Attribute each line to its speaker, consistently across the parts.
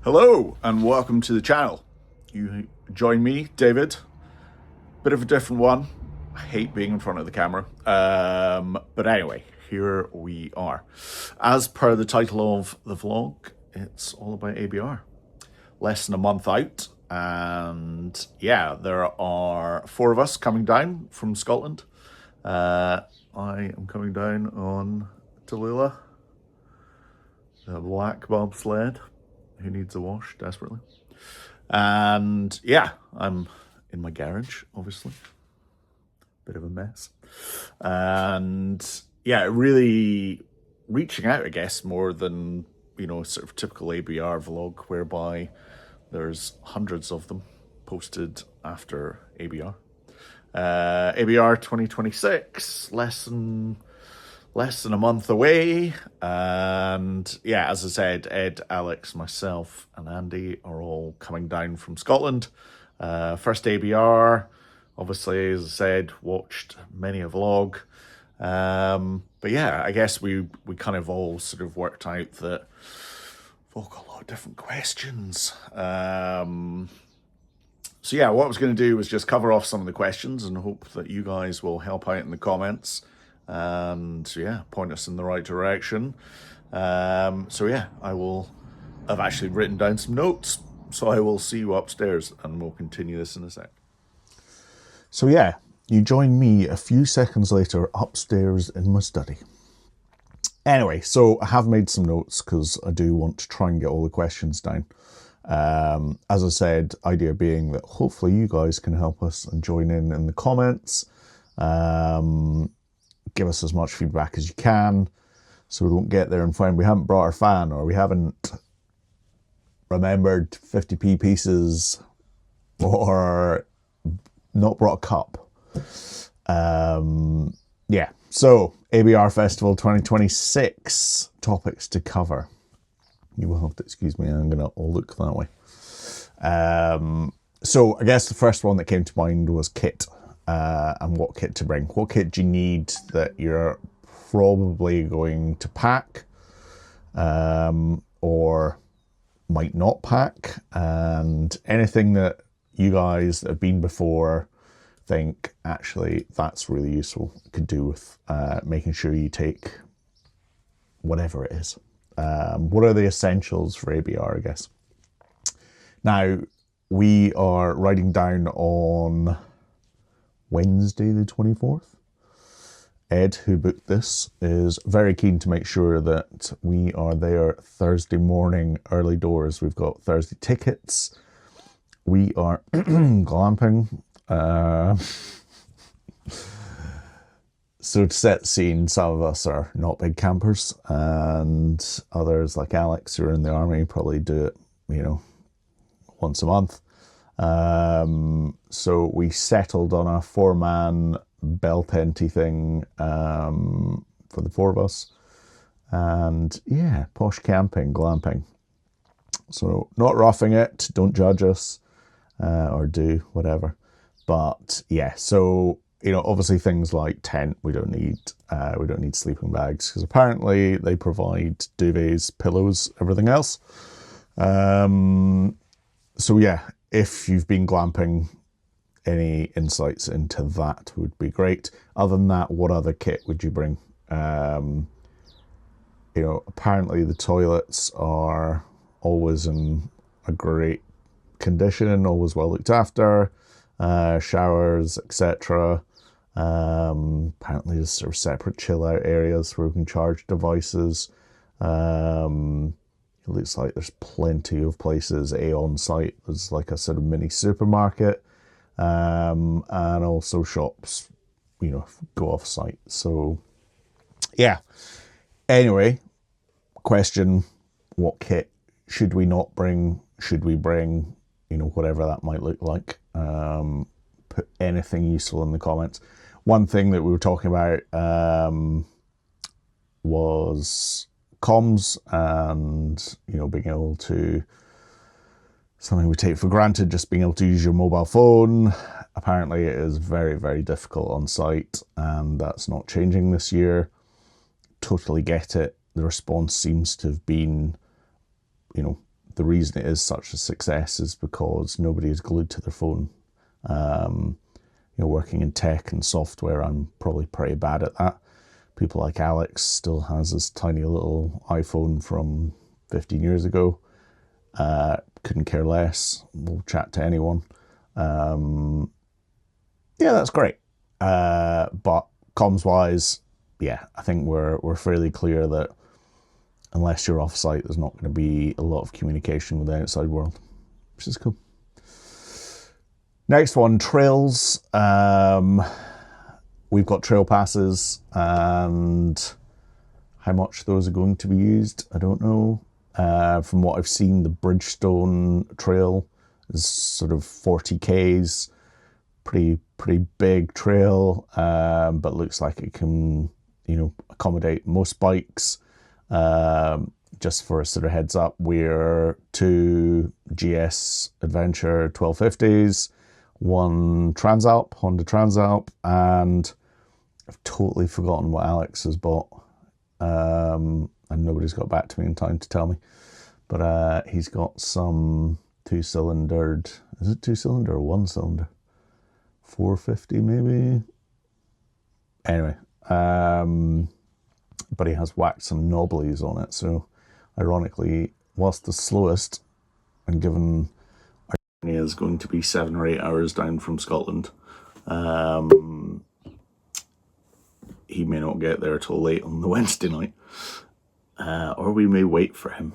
Speaker 1: Hello and welcome to the channel. You join me, David. Bit of a different one. I hate being in front of the camera. But anyway, here we are. As per the title of the vlog, it's all about ABR. Less than a month out, and yeah, there are 4 of us coming down from Scotland. I am coming down on Tallulah, the black bobsled. Who needs a wash desperately? And yeah, I'm in my garage, obviously. Bit of a mess. And yeah, really reaching out, I guess, more than, sort of typical ABR vlog, whereby there's hundreds of them posted after ABR. ABR 2026, less than a month away, and yeah, as I said, Ed, Alex, myself and Andy are all coming down from Scotland. First ABR, obviously, as I said, watched many a vlog, but yeah, I guess we kind of all sort of worked out that we've all got a lot of different questions. So yeah, what I was going to do was just cover off some of the questions and hope that you guys will help out in the comments and yeah, point us in the right direction. So yeah, I've actually written down some notes, so I will see you upstairs and we'll continue this in a sec. So yeah, you join me a few seconds later upstairs in my study. Anyway, so I have made some notes because I do want to try and get all the questions down. As I said, idea being that hopefully you guys can help us and join in the comments. Give us as much feedback as you can so we don't get there and find we haven't brought our fan or we haven't remembered 50p pieces or not brought a cup. Yeah, so ABR Festival 2026 topics to cover. You will have to excuse me, I'm gonna look that way. So I guess the first one that came to mind was kit. And what kit to bring. What kit do you need that you're probably going to pack or might not pack, and anything that you guys that have been before think actually that's really useful, could do with making sure you take whatever it is. What are the essentials for ABR, I guess? Now, we are riding down on Wednesday the 24th. Ed, who booked this, is very keen to make sure that we are there Thursday morning, early doors. We've got Thursday tickets. We are glamping. So to set the scene, some of us are not big campers, and others like Alex who are in the army probably do it, once a month. So we settled on a 4-man bell tenty thing for the 4 of us, and yeah, posh camping, glamping. So not roughing it, don't judge us, or do whatever. But yeah, so obviously things like tent we don't need sleeping bags because apparently they provide duvets, pillows, everything else. So yeah, if you've been glamping, any insights into that would be great. Other than that, what other kit would you bring? Apparently the toilets are always in a great condition, always well looked after, showers, etc. Apparently there's sort of separate chill out areas where we can charge devices. It looks like there's plenty of places on site. There's like a sort of mini supermarket, and also shops, go off site. So yeah. Anyway, question, what kit should we not bring? Should we bring, whatever that might look like? Put anything useful in the comments. One thing that we were talking about was comms and being able to, something we take for granted, just being able to use your mobile phone. Apparently it is very, very difficult on site, and that's not changing this year. Totally get it. The response seems to have been
Speaker 2: the reason it is such a success is because nobody is glued to their phone. Working in tech and software, I'm probably pretty bad at that. People like Alex still has this tiny little iPhone from 15 years ago. Couldn't care less. Will chat to anyone. That's great. But comms wise, I think we're fairly clear that unless you're off site, there's not going to be a lot of communication with the outside world, which is cool. Next one, trails. We've got trail passes, and how much those are going to be used, I don't know. From what I've seen, the Bridgestone Trail is sort of 40 Ks, pretty big trail, but looks like it can, accommodate most bikes. Just for a sort of heads up, we're 2 GS Adventure 1250s, 1 Honda Transalp, and I've totally forgotten what Alex has bought. And nobody's got back to me in time to tell me. But he's got some 2-cylindered, is it 2-cylinder or 1-cylinder? 450 maybe? Anyway, but he has whacked some knobblies on it. So ironically, whilst the slowest, and given our journey is going to be 7 or 8 hours down from Scotland, he may not get there till late on the Wednesday night, or we may wait for him.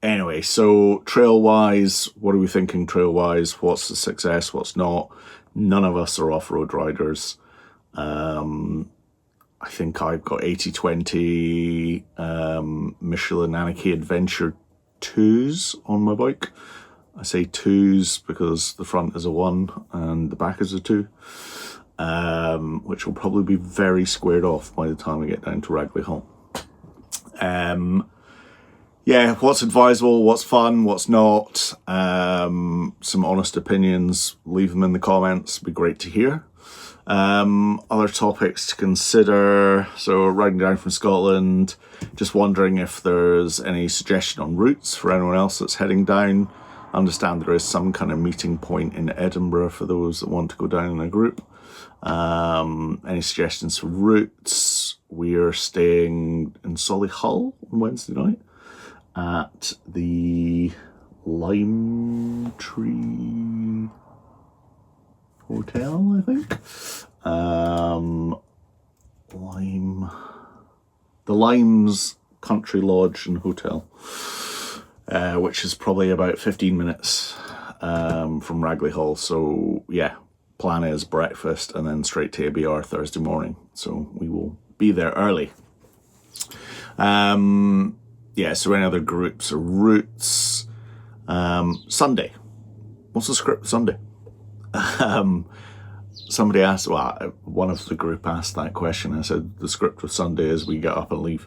Speaker 2: Anyway, so trail-wise, what are we thinking trail-wise? What's the success, what's not? None of us are off-road riders. I think I've got 80/20 Michelin Anarchy Adventure 2s on my bike. I say 2s because the front is a 1 and the back is a 2, which will probably be very squared off by the time we get down to Ragley Hall. What's advisable, what's fun, what's not, some honest opinions, leave them in the comments, it'd be great to hear. Other topics to consider, so riding down from Scotland, just wondering if there's any suggestion on routes for anyone else that's heading down. I understand there is some kind of meeting point in Edinburgh for those that want to go down in a group. Any suggestions for routes? We're staying in Solihull on Wednesday night at the Lime Tree Hotel, I think. The Limes Country Lodge and Hotel, which is probably about 15 minutes from Ragley Hall. So plan is breakfast and then straight to ABR Thursday morning. So we will be there early. So any other groups or routes? Sunday. What's the script Sunday? Somebody asked, one of the group asked that question. I said the script of Sunday is we get up and leave,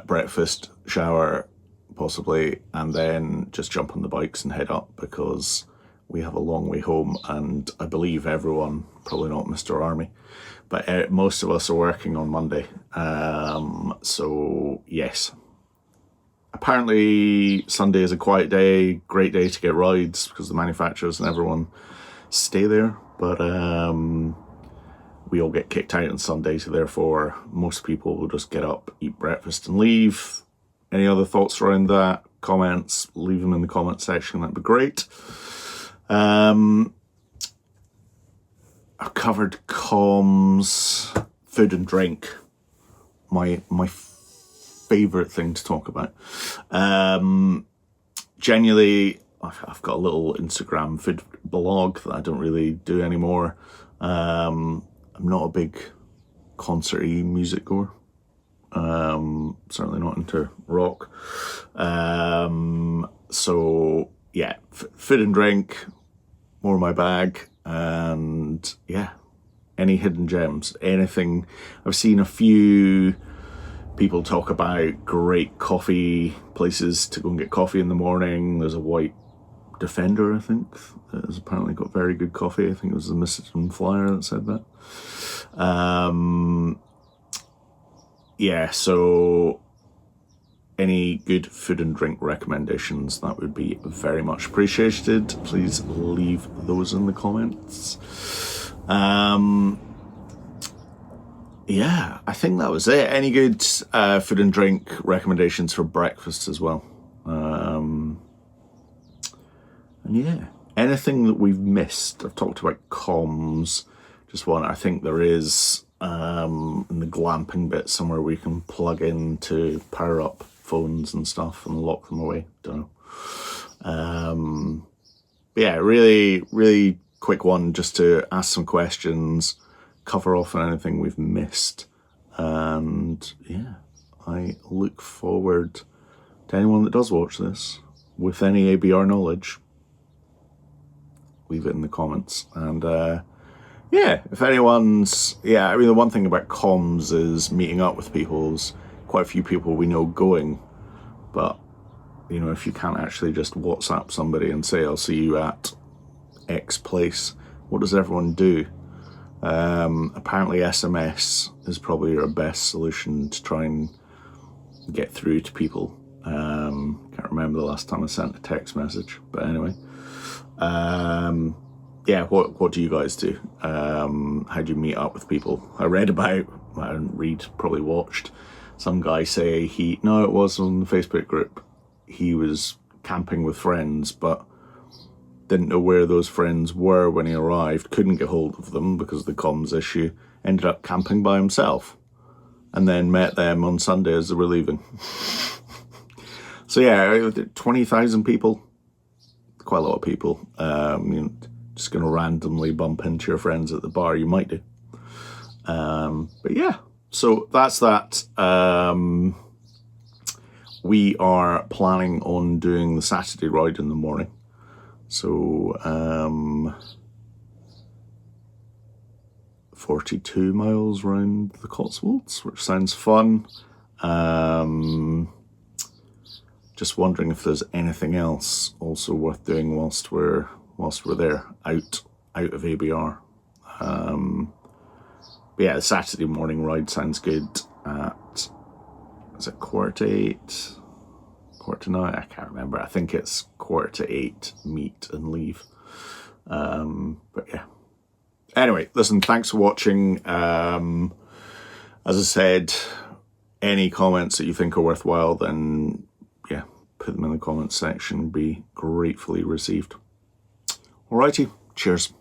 Speaker 2: breakfast, shower, possibly, and then just jump on the bikes and head up because we have a long way home. And I believe everyone, probably not Mr. Army, but most of us are working on Monday. So yes. Apparently Sunday is a quiet day, great day to get rides because the manufacturers and everyone stay there, but we all get kicked out on Sunday, so therefore most people will just get up, eat breakfast and leave. Any other thoughts around that? Comments, leave them in the comment section, that'd be great. I've covered comms, food and drink, my favourite thing to talk about. Genuinely, I've got a little Instagram food blog that I don't really do anymore. I'm not a big concert-y music goer. Certainly not into rock. Food and drink, more my bag, and any hidden gems, anything. I've seen a few people talk about great coffee places to go and get coffee in the morning. There's a White Defender, I think, that has apparently got very good coffee. I think it was the Mr. Flyer that said that. So
Speaker 1: any good food and drink recommendations, that would be very much appreciated. Please leave those in the comments. Yeah, I think that was it. Any good food and drink recommendations for breakfast as well? And yeah, anything that we've missed? I've talked about comms. Just one, I think there is in the glamping bit somewhere we can plug in to power up phones and stuff and lock them away. Don't know. But yeah, really quick one just to ask some questions, cover off on anything we've missed. And yeah, I look forward to anyone that does watch this with any ABR knowledge. Leave it in the comments. And yeah, if anyone's, I mean, the one thing about comms is meeting up with people. There's quite a few people we know going, but you know, if you can't actually just WhatsApp somebody and say, I'll see you at X place, what does everyone do? Apparently SMS is probably your best solution to try and get through to people. Can't remember the last time I sent a text message, but anyway. Yeah, what do you guys do? How do you meet up with people? I read about, I didn't read, probably watched, some guy say it was on the Facebook group, he was camping with friends, but didn't know where those friends were when he arrived, couldn't get hold of them because of the comms issue, ended up camping by himself, and then met them on Sunday as they were leaving. So yeah, 20,000 people, quite a lot of people. You know, just going to randomly bump into your friends at the bar, you might do. But yeah, so that's that. We are planning on doing the Saturday ride in the morning. So 42 miles round the Cotswolds, which sounds fun. Just wondering if there's anything else also worth doing whilst we're there, out of ABR. But yeah, the Saturday morning ride sounds good at, is it 7:45? 7:45? I can't remember. I think it's 7:45 meet and leave. But yeah. Anyway, listen, thanks for watching. As I said, any comments that you think are worthwhile, then yeah, put them in the comments section. Be gratefully received. Alrighty, cheers.